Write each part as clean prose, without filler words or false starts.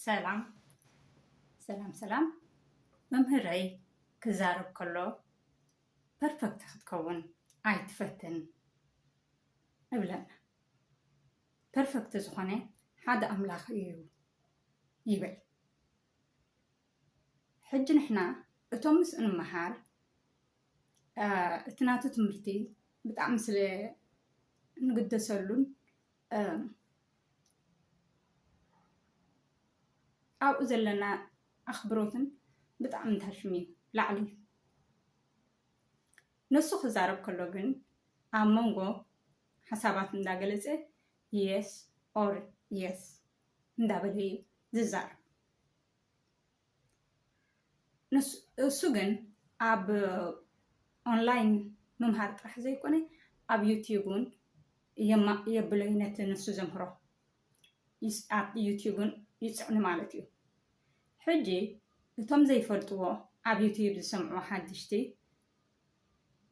ሰላም ሰላም ሰላም መምህረይ ክዛረብ ከሎ ፐርፌክት ክትከውን ኣይትፈትን እብለና ፐርፌክት ዝኾነ ሓደ ኣምላኽ እዩ ይብል። ሕጂ ንሕና እቶም ምስ እንመሃር እቲ ናቱ ትምህርቲ ብጣዕሚ ስለ እንግደሰሉን ኣብኡ ዘለና ኣኽብሮትን ብጣዕሚ እንተሃሽም እዩ ላዕሊ እዩ። ነሱ ክዛረብ ከሎ ግን ኣብ መንጎ ሓሳባት እንዳገለፀ የስ ኦር የስ እንዳበለ እዩ ዝዛረብ። እሱ ግን ኣብ ኦንላይን ምምሃር ጥራሕ ዘይኮነ ኣብ ዩቲዩብን የብለይ ነቲ ንሱ ዘምህሮ ኣብ ዩቲዩብን ይፅዕኑ ማለት እዩ። ሕጂ እቶም ዘይፈልጥዎ ኣብ ዩቲዩብ ዝሰምዑ ሓድሽቲ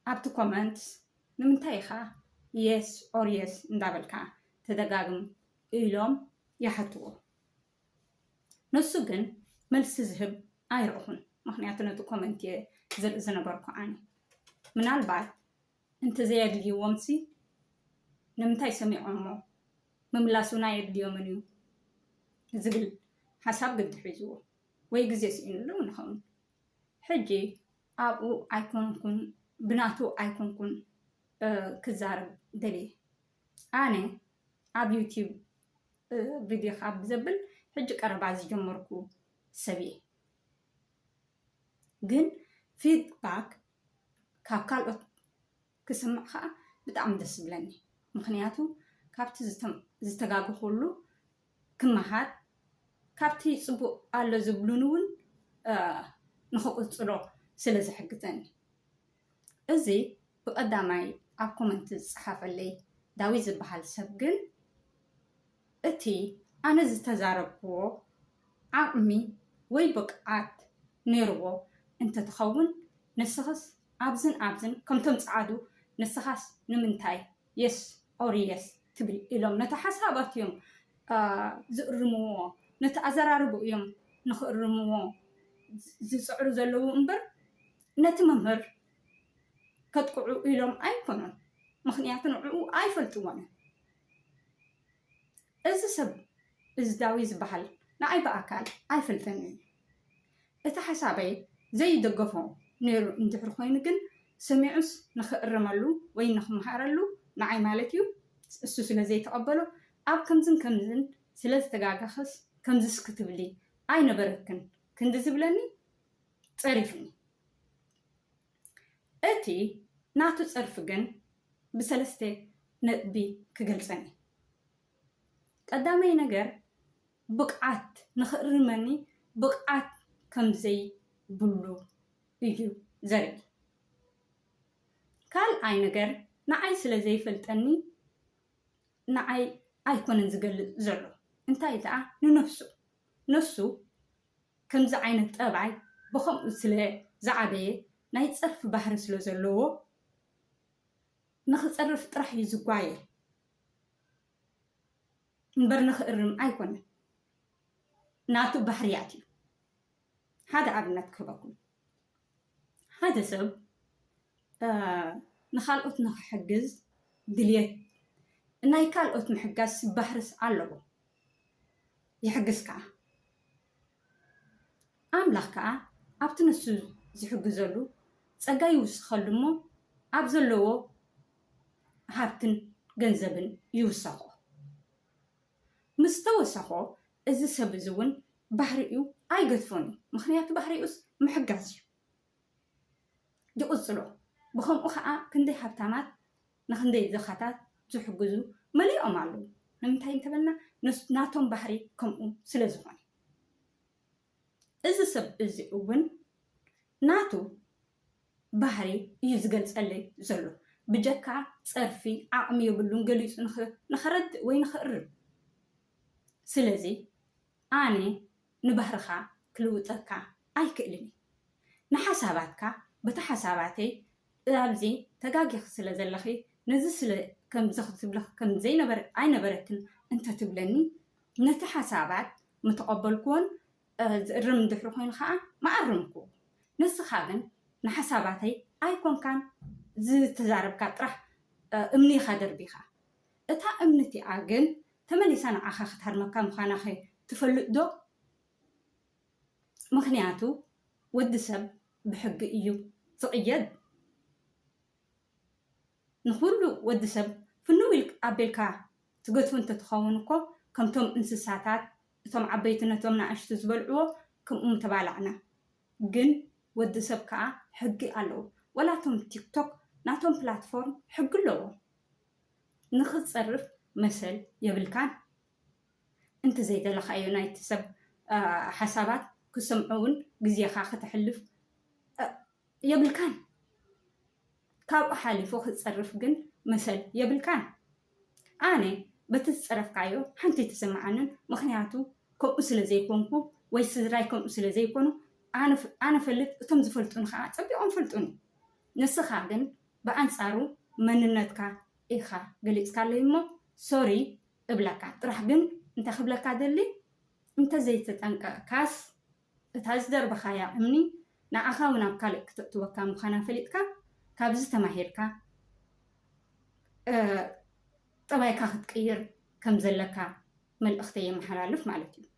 ኣብቲ ኮመንት ንምንታይ ኢኻ የስ ኦር የስ እንዳበልካ ተደጋግም ኢሎም ይሓትዎ። ነሱ ግን መልሲ ዝህብ ኣይረእኹን። ምክንያቱ ነቲ ኮመንት ዝርኢ ዝነበርኩ ኣነ ምናልባት እንተዘየድልይዎምሲ ንምንታይ ሰሚዖሞ ምምላሱና የድልዮምን እዩ ዝብል ሓሳብ ግዲ ሒዝዎ ወይ ግዜ ስኢንሉ ንኸውን። ሕጂ ኣብኡ ኣይኮንኩን ብናቱ ኣይኮንኩን ክዛረብ ደልየ ኣነ ኣብ ዩቲዩብ ቪድዮ ካብ ብዘብል ሕጂ ቀረባ ዝጀመርኩ ሰብ እየ። ግን ፊድባክ ካብ ካልኦት ክስምዕ ከዓ ብጣዕሚ ደስ ዝብለኒ። ምክንያቱ ካብቲ ዝተጋግኹሉ ክመሃር ካብቲ ፅቡቅ ኣሎ ዝብሉን እውን ንክቅፅሎ ስለ ዝሕግዘኒ። እዚ ብቀዳማይ ኣብ ኮመንት ዝፀሓፈለይ ዳዊት ዝበሃል ሰብ ግን እቲ ኣነ ዝተዛረብክዎ ዓቕሚ ወይ ብቕዓት ነይርዎ እንተትኸውን ንስኽስ ኣብዝን ኣብዝን ከምቶም ፀዓዱ ንስኻስ ንምንታይ የስ ኦር የስ ትብል ኢሎም ነቲ ሓሳባት እዮም ዝእርምዎ ነቲ ኣዘራርቡ እዮም ንክእርምዎ ዝፅዕሩ ዘለዉ እምበር ነቲ መምህር ከጥቅዑ ኢሎም ኣይኮኑን። ምክንያቱ ንዕኡ ኣይፈልጥዎን። እዚ ሰብ እዚ ዳዊት ዝበሃል ንዓይ ብኣካል ኣይፈልጠን እዩ። እቲ ሓሳበይ ዘይደገፎ ነይሩ እንድሕር ኮይኑ ግን ሰሚዑስ ንክእርመሉ ወይ ንክመሃረሉ ንዓይ ማለት እዩ እሱ ስለ ዘይተቐበሎ ኣብ ከምዝን ከምዝን ስለ ዝተጋጋኸስ ከምዝስ ክትብሊ ኣይነበረክን ክንዲ ዝብለኒ ፀሪፍኒ። እቲ ናቱ ፀርፊ ግን ብሰለስተ ነጥቢ ክገልፀኒ። ቀዳመይ ነገር ብቕዓት ንክእርመኒ ብቕዓት ከምዘይብሉ እዩ ዘርኢ። ካልኣይ ነገር ንዓይ ስለ ዘይፈልጠኒ ንዓይ ኣይኮነን ዝገልፅ ዘሎ እንታይ ደኣ ንነፍሱ ነሱ ከምዚ ዓይነት ጠባይ ብከምኡ ስለ ዝዓበየ ናይ ፀርፊ ባህሪ ስለ ዘለዎ ንክፀርፍ ጥራሕ እዩ ዝጓየል እምበር ንክእርም ኣይኮነን። ናቱ ባህርያት እዩ። ሓደ ኣብነት ክህበኩም። ሓደ ሰብ ንካልኦት ንክሕግዝ ድልየት ናይ ካልኦት ምሕጋዝ ባህርስ ኣለዎ ይሕግዝ ከዓ ኣምላኽ ከዓ ኣብቲ ንሱ ዝሕግዘሉ ፀጋ ይውስኸሉ እሞ ኣብ ዘለዎ ሃብትን ገንዘብን ይውሰኾ። ምስ ተወሰኾ እዚ ሰብ እዚ እውን ባህሪኡ ኣይገድፎን እዩ። ምክንያቱ ባህሪኡስ ምሕጋዝ እዩ ይቕፅሎ። ብከምኡ ከዓ ክንደይ ሃብታማት ንክንደይ ድኻታት ዝሕግዙ መሊኦም ኣለዉ። ንምንታይ እንተበልና ናቶም ባህሪ ከምኡ ስለ ዝኾነ። እዚ ሰብ እዚ እውን ናቱ ባህሪ እዩ ዝገልፀለይ ዘሎ ብጀካ ፀርፊ ዓቕሚ የብሉን ገሊፁ ንኸረድእ ወይ ንኽእርም። ስለዚ ኣነ ንባህርኻ ክልውጠካ ኣይክእልን። ንሓሳባትካ በቲ ሓሳባተይ ኣብዚ ተጋጊኽ ስለ ዘለኺ ነዚ ስለ ከምዚ ክትብለኽ ከምዘይነበረ ኣይነበረክን እንተትብለኒ ነቲ ሓሳባት متقبلكون الرم دحرخين خاء ما أرمكو نسخة جن نحساباتي أيكون كان زي تجارب كاترح أمني خادر بيخا إتا أمنتي أجن تملي سنة أخا ختار مكان خانا خي تفلق دو مخنياتو ود سب بحق إيو تقيد نخلو ود سب فنويل قبلكا تقول أنت تخونكو كم توم انسساتات توم عبيتنا توم نعشت زبلعو كم تبالعنا جن ود سب كا حقي ألو ولا توم تيك توك ناتوم بلاتفورم حق له نخذ تصرف مثل يبلكان انت زي دلخ ايونايت سب حسابات كسمعون جزي خاخ تحلف يبلكان كاب حالي فوق تصرف جن مثل يبلكان أنا بتتصرف كايو حنتي تسمعنا مخنياتو كم أسلة زيكونكو ويسرايكم أسلة زيكونو أنا فلت تم زفلتون خاطر تبيعون فلتوني نسخة جن بأنصارو مننتكا إخا قلت كلمة سوري إبلكا راح جن أنت خبلكا دلي أنت زي تتنك كاس تهزدر بخايا أمني نا أخا ونبكالك توكا مخانا فلتكا كابز تماهيركا طبعا كاخد كير كم زلكا من الأختية محلالف مالتي